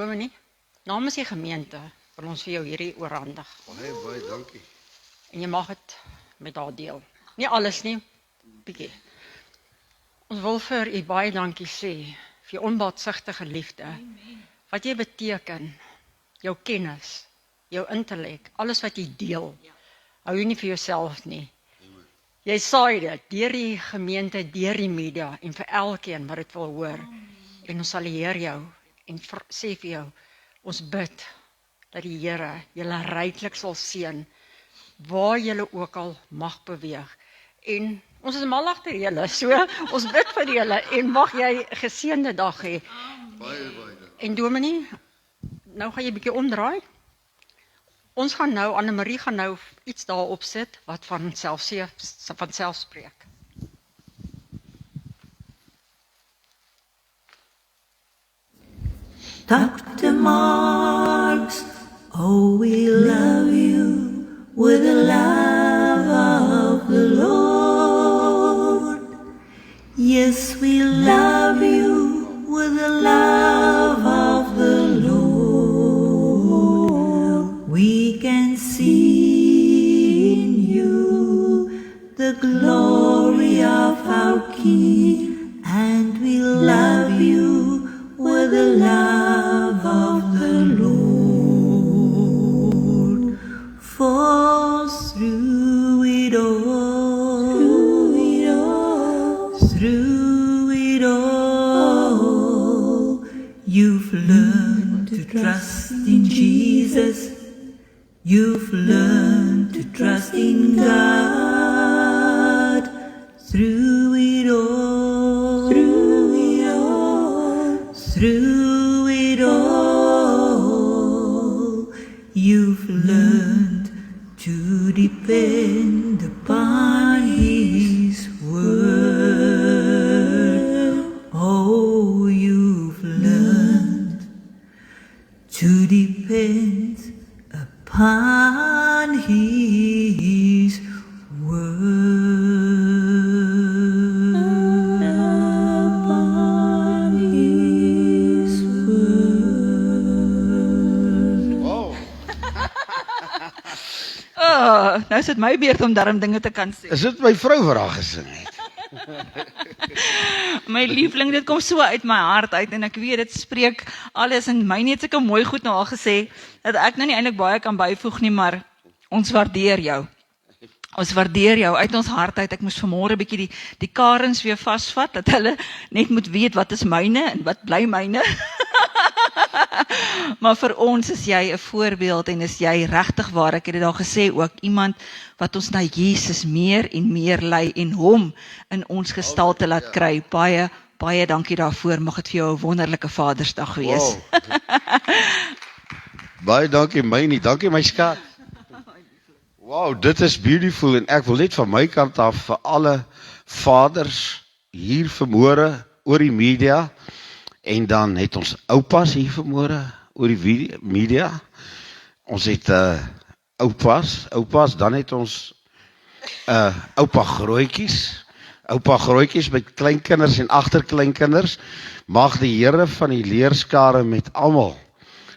Dominee, namens die gemeente wil ons vir jou hierdie oorhandig. Baie dankie. En jy mag het met haar deel. Nie alles nie, bietjie. Ons wil vir u baie dankie sê vir jou onbaatsigtige liefde. Wat jy beteken, jou kennis, jou intellek, alles wat jy deel. Hou jy nie vir jouself nie. Jy saai dit deur die gemeente, deur die media en vir elkeen wat dit wil hoor. En ons sal die Here jou en sê vir jou, ons bid dat die Here julle ryklik sal seën waar julle ook al mag beweeg. En ons is mal agter julle, so ons bid vir julle en mag jy 'n geseënde dag hê. Baie. En Dominee, nou gaan jy bietjie omdraai. Ons gaan nou, Annemarie gaan nou iets daarop sit wat van self spreek. Dr. Marks, oh, we love you with the love of the Lord. Yes, we love you with the love of the Lord. We can see in you the glory of our King, and we love you with the love of the Lord. For through it all, you've learned to trust in Jesus. You've learned to trust in God. Through it all, you've learned to depend upon His word. Oh, you've learned to depend upon His word. Nou is dit my beurt om daarom dinge te kan sê. Is dit my vrou wat daar gesing het? My liefling, dit kom so uit my hart uit en ek weet dit spreek alles en my net sulke mooi goed nou al gesê dat ek nou nie eintlik baie kan byvoeg nie, maar ons waardeer jou. Ons waardeer jou uit ons hart uit. Ek moes vanmôre 'n bietjie die karens weer vasvat dat hulle net moet weet wat is myne en wat bly myne. Maar vir ons is jy 'n voorbeeld en is jy regtig waar, ek het dit al gesê ook, iemand wat ons na Jesus meer en meer lei en hom in ons gestalte laat kry. Baie dankie daarvoor. Mag dit vir jou 'n wonderlike Vadersdag wees. Baie dankie mynie, dankie my skat. Wow, dit is beautiful en ek wil net van my kant af vir alle vaders hier vanmôre oor die media en dan het ons oupas hier vanmôre oor die media. Ons het oupas, dan het ons oupa grootjies met kleinkinders en agterkleinkinders. Mag die Here van die leerskare met almal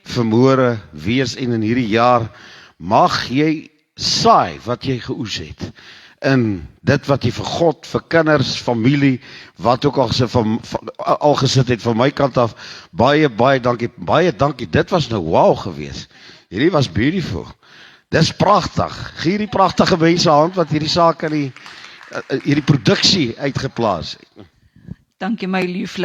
vanmôre wees en in hierdie jaar mag jy saai wat jy geoes het in dit wat jy vir God, vir kinders, familie, wat ook al gesit het van my kant af. Baie dankie. Dit was nou wow gewees. Hierdie was beautiful. Dis pragtig. Gee hierdie pragtige mense hand wat hierdie saak in hierdie produksie uitgeplaas het. Dankie my liefling.